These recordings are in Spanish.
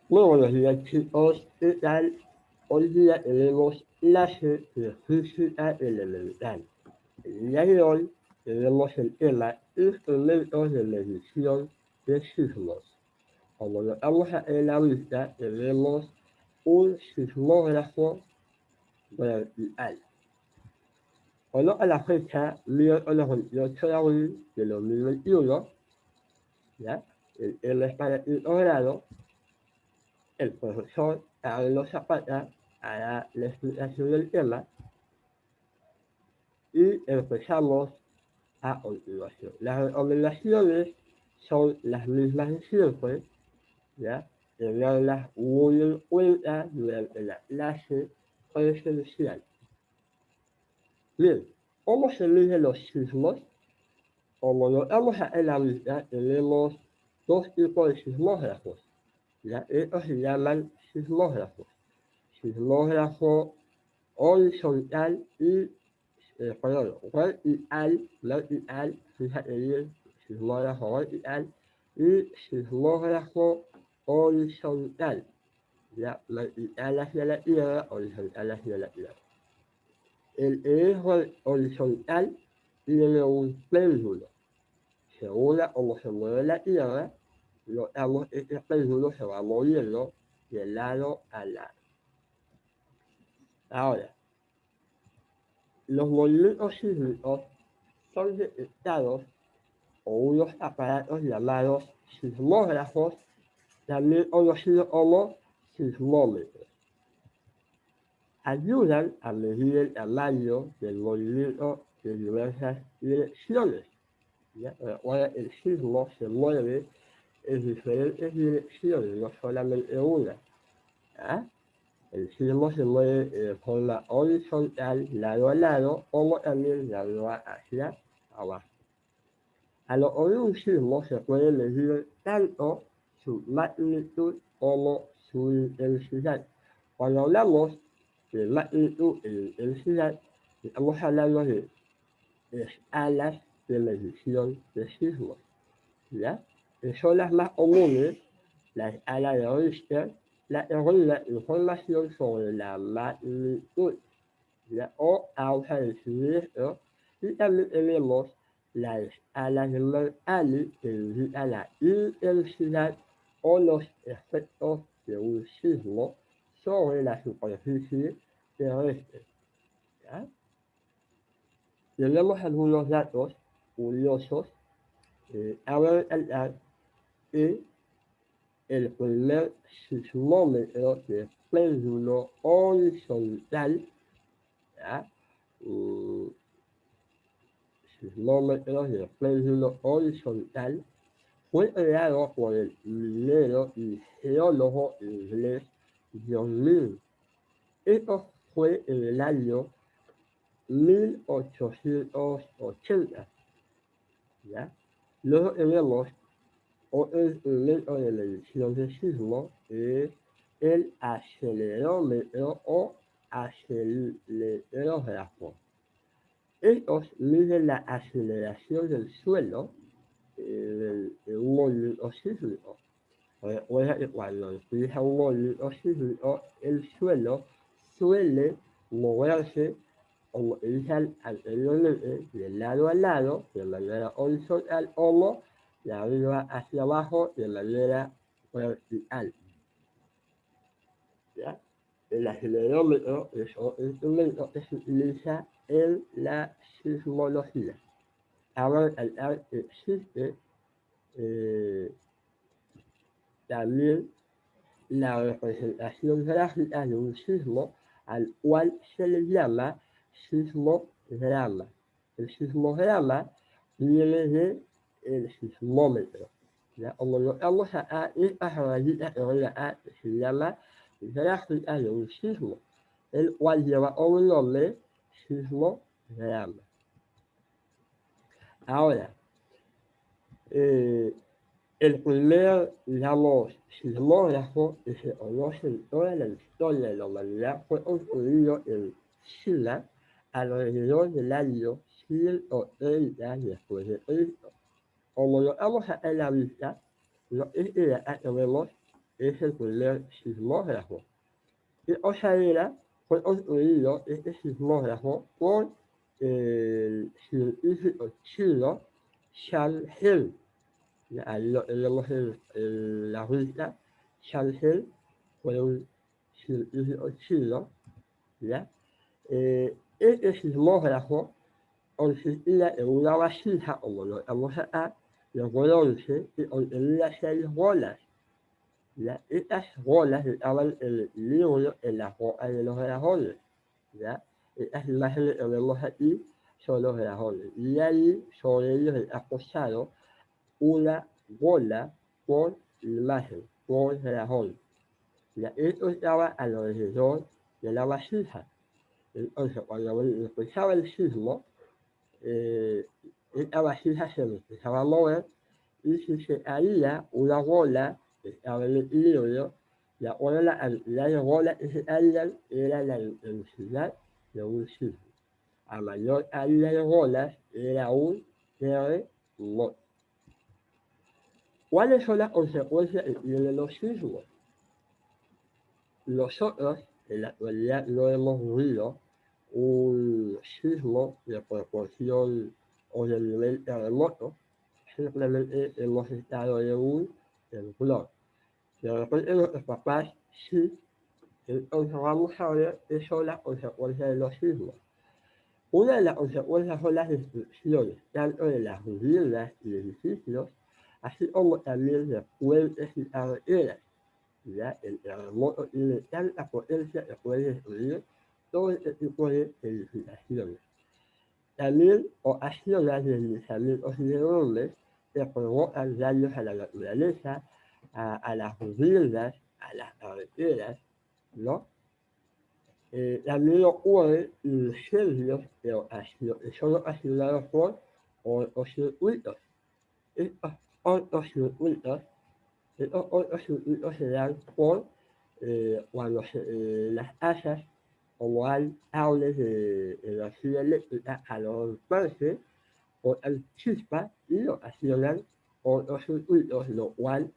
Muy buenos días chicos, ¿qué tal? Hoy día tenemos clase de física elemental. El día de hoy tenemos el tema instrumentos de medición de sismos. Como lo vamos a ver en la vista, tenemos un sismógrafo vertical. Bueno, a la fecha, miércoles 28 de abril de 2021, ¿ya? El M está de quinto grado, el profesor Carlos Zapata hará la explicación del tema y empezamos a continuación. Las recomendaciones son las mismas de siempre, ¿ya? Tenerlas muy en cuenta durante la clase presencial. Bien, ¿cómo se miden los sismos? Como notamos en la vista, tenemos dos tipos de sismógrafos, ¿ya? Estos se llaman sismógrafos. Sismógrafo horizontal y perdón, vertical, fíjate bien, sismógrafo vertical y sismógrafo horizontal, ya, vertical hacia la tierra, horizontal hacia la tierra. El eje horizontal tiene un péndulo, según cómo se mueve la tierra, notamos que este péndulo se va moviendo de lado a lado. Ahora, los movimientos sísmicos son detectados por unos aparatos llamados sismógrafos, también conocidos como sismómetros. Ayudan a medir el tamaño del movimiento de diversas direcciones. ¿Ya? Ahora el sismo se mueve en diferentes direcciones, no solamente una. ¿Ya? El sismo se mueve de forma horizontal, lado a lado, como también de arriba hacia abajo. A lo largo de un sismo se puede medir tanto su magnitud como su intensidad. Cuando hablamos de magnitud e intensidad, estamos hablando de escalas de medición de sismos, ¿ya? Que son las más comunes, la escala de Richter, la que brinda información sobre la magnitud, ¿ya? O causa del siniestro, y también tenemos la escala de Mercalli, que indica la intensidad o los efectos de un sismo sobre la superficie terrestre, ¿ya? Tenemos algunos datos curiosos. Cabe recalcar que el primer sismómetro de péndulo horizontal, ¿ya? Mm, sismómetros de péndulo horizontal fue creado por el minero y geólogo inglés John Mill. Esto fue en el año 1880, ¿ya? Luego tenemos otro instrumento de medición de sismo es el acelerómetro o acelerógrafo. Estos miden la aceleración del suelo de un movimiento sísmico. Recuerda que cuando empieza un movimiento sísmico, el suelo suele moverse, como dije anteriormente, de lado a lado, de manera horizontal, como de arriba hacia abajo, de manera vertical. ¿Ya? El acelerómetro es un instrumento que se utiliza en la sismología. Ahora, existe eh, también la representación gráfica de un sismo al cual se le llama sismograma. El sismograma viene de el sismómetro. ¿Ya? Como notamos acá, esta rayita que ven acá se llama gráfica de un sismo, el cual lleva un nombre sismograma. Ahora, eh, el primer, digamos, sismógrafo que se conoce en toda la historia de la humanidad fue construido en China alrededor del año 130 después de Cristo. Como lo vamos a en la vista, lo que acá que vemos es el primer sismógrafo. Y Osadera fue construido este sismógrafo por el científico chino Shan He. Ahí lo tenemos en la lista. Shan He fue un científico chino, ¿ya? Este sismógrafo consistía en una vasija, como lo vamos acá, de bronce, y contenía 6 bolas. ¿Ya? Estas bolas estaban en el equilibrio en las bocas de los dragones. ¿Ya? Estas imágenes que vemos aquí son los dragones. Y ahí sobre ellos está posado una bola por imagen, por dragón. ¿Ya? Esto estaba alrededor de la vasija. Entonces, cuando empezaba el sismo, esta vasija se empezaba a mover y si se caía una bola que estaba en el equilibrio, de acuerdo a la cantidad de bolas que se caían, era la intensidad de un sismo. A mayor caída de bolas, era un terremoto. ¿Cuáles son las consecuencias que tienen los sismos? Nosotros, en la actualidad, no hemos vivido un sismo de proporción o de nivel terremoto, simplemente hemos estado en un temblor. De repente nuestros papás sí, entonces vamos a ver qué son las consecuencias de los sismos. Una de las consecuencias son las destrucciones, tanto de las viviendas y edificios, así como también de puentes y carreteras. ¿Ya? El terremoto tiene tanta potencia que puede destruir todo este tipo de edificaciones. También ocasionan deslizamientos y derrumbes que provocan daños a la naturaleza, a las viviendas, a las carreteras, ¿no? También ocurren incendios que son ocasionados por cortocircuitos. Estos cortocircuitos se dan por cuando las asas, como hay cables de energía eléctrica, al romperse, botan chispas y ocasionan cortocircuitos, lo cual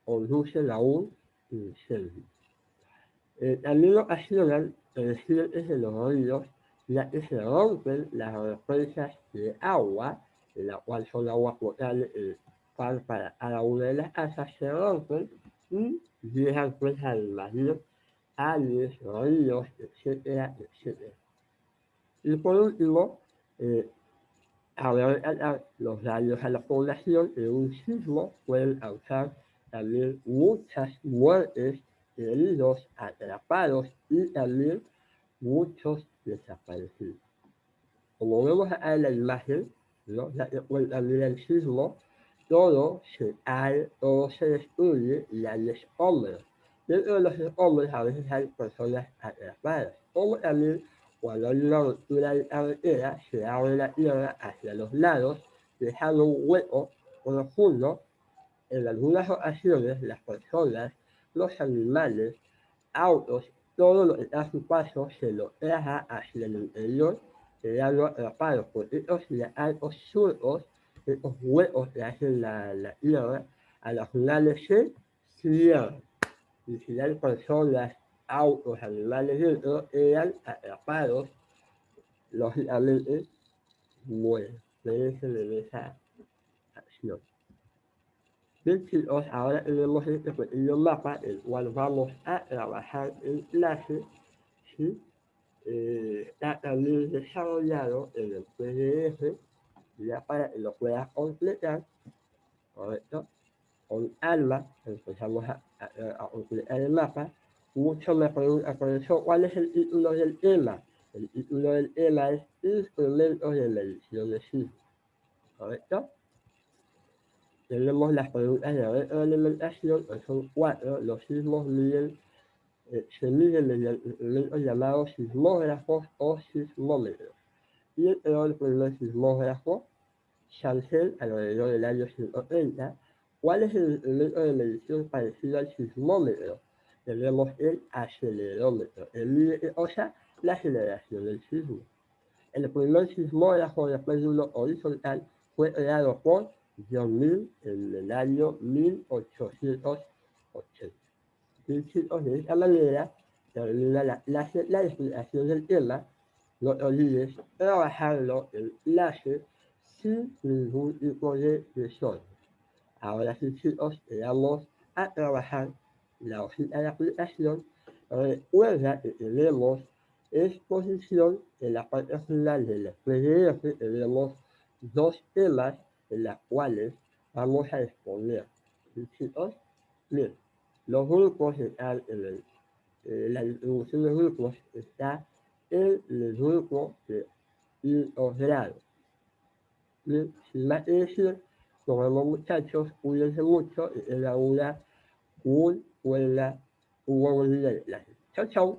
conduce a un incendio. También ocasionan crecientes en los ríos, ya que se rompen las represas de agua, la cual son agua potable para cada una de las casas, se rompen y llegan pues a invadir calles, ríos, etcétera, etcétera. Y por último, habrá los daños a la población en un sismo pueden causar también muchas muertes, heridos, atrapados y también muchos desaparecidos. Como vemos acá en la imagen, ¿no? Ya que también el sismo, todo se cae, todo se destruye y hay escombros. Dentro de los escombros a veces hay personas atrapadas, como también cuando hay una ruptura de carretera, se abre la tierra hacia los lados, dejando un hueco profundo. En algunas ocasiones, las personas, los animales, autos, todo lo que está a su paso se lo deja hacia el interior, quedando atrapados por estos altos surcos, estos huecos que hacen la tierra, a los finales se cierran. Y si hay personas, autos, animales dentro, quedan atrapados, lógicamente mueren, perecen en esa acción. Bien chicos, ahora tenemos este pequeño mapa, el cual vamos a trabajar en clase, ¿sí? Está también desarrollado en el PDF, ya para que lo puedas completar, ¿correcto? Con Alma empezamos a completar el mapa. Muchos me preguntan, profesor, ¿cuál es el título del tema? El título del tema es Instrumentos de medición de sismo, ¿correcto? Tenemos las preguntas de retroalimentación, que son 4. Los sismos se miden mediante instrumentos llamados sismógrafos o sismómetros. Y el primer sismógrafo, Chancel, alrededor del año 130. ¿Cuál es el instrumento de medición parecido al sismómetro? Tenemos el acelerómetro, el mide, o sea, la aceleración del sismo. El primer sismógrafo de péndulo horizontal fue creado por John Mills en el año 1880. 80. Dígitos de esta manera termina la explicación del tema. No olvides trabajarlo en clase sin ningún tipo de desorden. Ahora sí, chicos, vamos a trabajar la hojita de aplicación. Recuerda que tenemos exposición en la parte final del PDF. Tenemos dos temas en las cuales vamos a exponer. ¿Sí, chicos? Bien, los grupos están la distribución de grupos está en el grupo de los grados. Bien, sin más que decir, nos vemos muchachos, cuídense mucho y tengan una buena día de clase. Chao, chao.